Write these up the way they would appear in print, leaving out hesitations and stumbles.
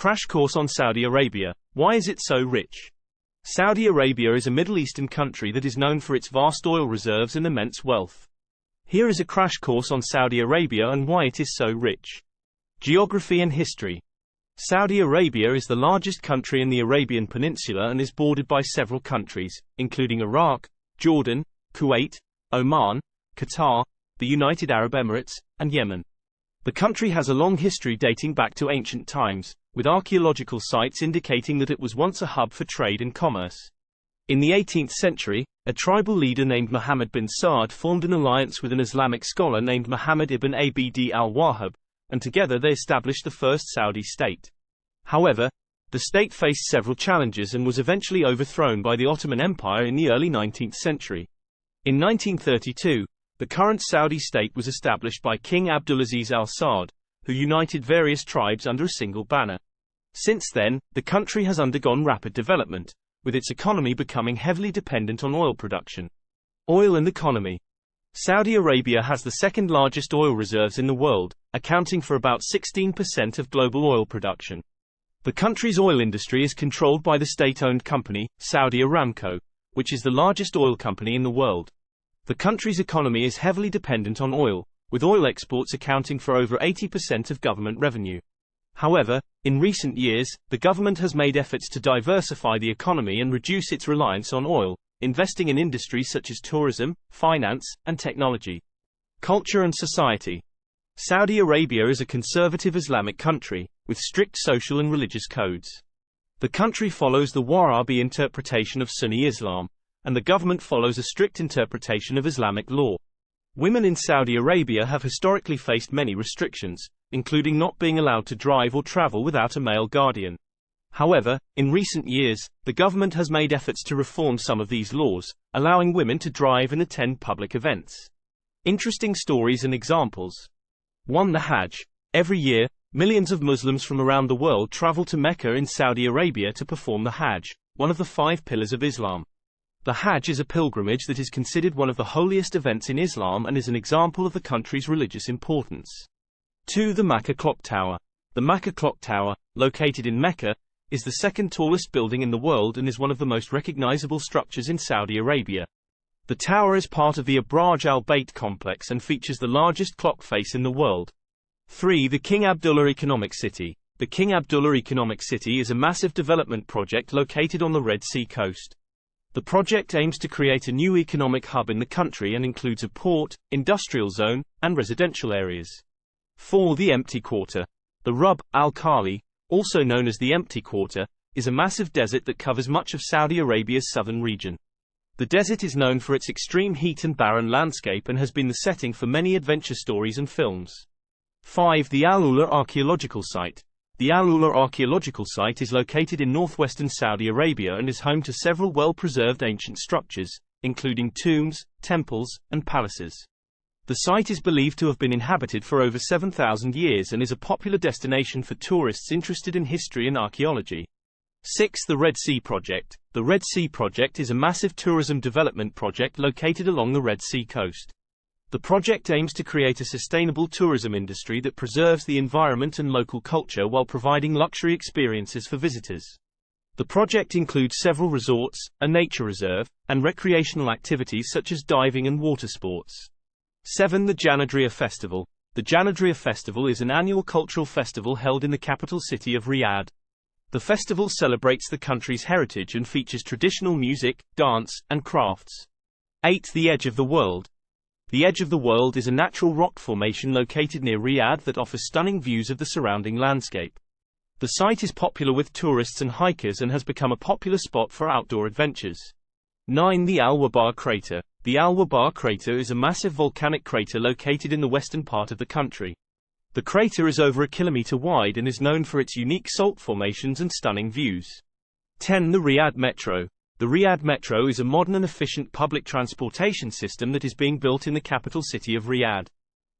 Crash course on Saudi Arabia. Why is it so rich? Saudi Arabia is a Middle Eastern country that is known for its vast oil reserves and immense wealth. Here is a crash course on Saudi Arabia and why it is so rich. Geography and history. Saudi Arabia is the largest country in the Arabian Peninsula and is bordered by several countries, including Iraq, Jordan, Kuwait, Oman, Qatar, the United Arab Emirates, and Yemen. The country has a long history dating back to ancient times, with archaeological sites indicating that it was once a hub for trade and commerce. In the 18th century, a tribal leader named Muhammad bin Saud formed an alliance with an Islamic scholar named Muhammad ibn Abd al-Wahhab, and together they established the first Saudi state. However, the state faced several challenges and was eventually overthrown by the Ottoman Empire in the early 19th century. In 1932, the current Saudi state was established by King Abdullah al-Saud, who united various tribes under a single banner. Since then, the country has undergone rapid development, with its economy becoming heavily dependent on oil production. Oil and economy. Saudi Arabia has the second largest oil reserves in the world, accounting for about 16% of global oil production. The country's oil industry is controlled by the state-owned company, Saudi Aramco, which is the largest oil company in the world. The country's economy is heavily dependent on oil, with oil exports accounting for over 80% of government revenue. However, in recent years, the government has made efforts to diversify the economy and reduce its reliance on oil, investing in industries such as tourism, finance, and technology. Culture and society. Saudi Arabia is a conservative Islamic country, with strict social and religious codes. The country follows the Wahhabi interpretation of Sunni Islam, and the government follows a strict interpretation of Islamic law. Women in Saudi Arabia have historically faced many restrictions, including not being allowed to drive or travel without a male guardian. However, in recent years, the government has made efforts to reform some of these laws, allowing women to drive and attend public events. Interesting stories and examples. 1. The Hajj. Every year, millions of Muslims from around the world travel to Mecca in Saudi Arabia to perform the Hajj, one of the 5 pillars of Islam. The Hajj is a pilgrimage that is considered one of the holiest events in Islam and is an example of the country's religious importance. 2. The Mecca Clock Tower. The Mecca Clock Tower, located in Mecca, is the second tallest building in the world and is one of the most recognizable structures in Saudi Arabia. The tower is part of the Abraj al-Bayt complex and features the largest clock face in the world. 3. The King Abdullah Economic City. The King Abdullah Economic City is a massive development project located on the Red Sea coast. The project aims to create a new economic hub in the country and includes a port, industrial zone, and residential areas. 4. The Empty Quarter. The Rub al-Khali, also known as the Empty Quarter, is a massive desert that covers much of Saudi Arabia's southern region. The desert is known for its extreme heat and barren landscape and has been the setting for many adventure stories and films. 5. The Al-Ula Archaeological Site. The Al-Ula Archaeological Site is located in northwestern Saudi Arabia and is home to several well-preserved ancient structures, including tombs, temples, and palaces. The site is believed to have been inhabited for over 7,000 years and is a popular destination for tourists interested in history and archaeology. 6. The Red Sea Project. The Red Sea Project is a massive tourism development project located along the Red Sea coast. The project aims to create a sustainable tourism industry that preserves the environment and local culture while providing luxury experiences for visitors. The project includes several resorts, a nature reserve, and recreational activities such as diving and water sports. 7. The Janadriyah Festival. The Janadriyah Festival is an annual cultural festival held in the capital city of Riyadh. The festival celebrates the country's heritage and features traditional music, dance, and crafts. 8. The Edge of the World. The Edge of the World is a natural rock formation located near Riyadh that offers stunning views of the surrounding landscape. The site is popular with tourists and hikers and has become a popular spot for outdoor adventures. 9. The Al-Wahhab Crater. The Al-Wahhab Crater is a massive volcanic crater located in the western part of the country. The crater is over a kilometer wide and is known for its unique salt formations and stunning views. 10. The Riyadh Metro. The Riyadh Metro is a modern and efficient public transportation system that is being built in the capital city of Riyadh.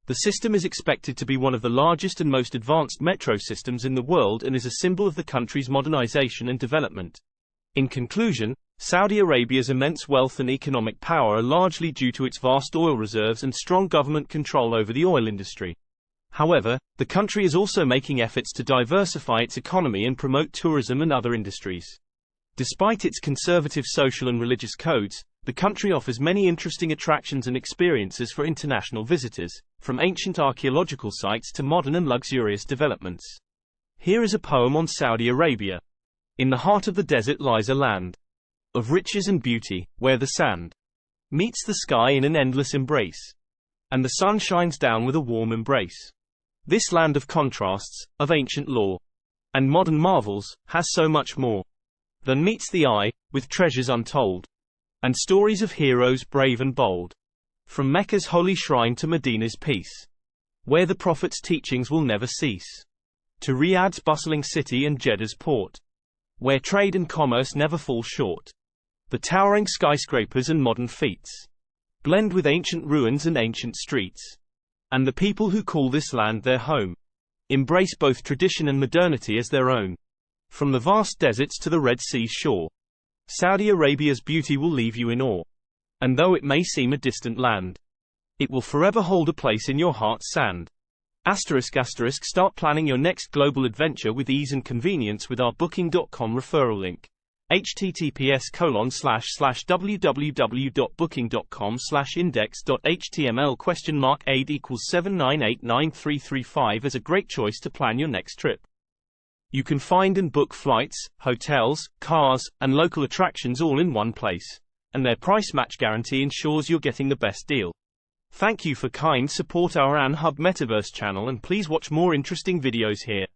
The system is expected to be one of the largest and most advanced metro systems in the world and is a symbol of the country's modernization and development. In conclusion, Saudi Arabia's immense wealth and economic power are largely due to its vast oil reserves and strong government control over the oil industry. However, the country is also making efforts to diversify its economy and promote tourism and other industries. Despite its conservative social and religious codes, the country offers many interesting attractions and experiences for international visitors, from ancient archaeological sites to modern and luxurious developments. Here is a poem on Saudi Arabia. In the heart of the desert lies a land of riches and beauty, where the sand meets the sky in an endless embrace, and the sun shines down with a warm embrace. This land of contrasts, of ancient lore, and modern marvels, has so much more than meets the eye, with treasures untold, and stories of heroes brave and bold. From Mecca's holy shrine to Medina's peace, where the Prophet's teachings will never cease, to Riyadh's bustling city and Jeddah's port, where trade and commerce never fall short. The towering skyscrapers and modern feats blend with ancient ruins and ancient streets, and the people who call this land their home embrace both tradition and modernity as their own. From the vast deserts to the Red Sea's shore, Saudi Arabia's beauty will leave you in awe. And though it may seem a distant land, it will forever hold a place in your heart's sand. ***, start planning your next global adventure with ease and convenience with our Booking.com referral link. https://www.booking.com/index.html $8 equals 79893335 as a great choice to plan your next trip. You can find and book flights, hotels, cars, and local attractions all in one place, and their price match guarantee ensures you're getting the best deal. Thank you for kind support our Hub Metaverse channel, and please watch more interesting videos here.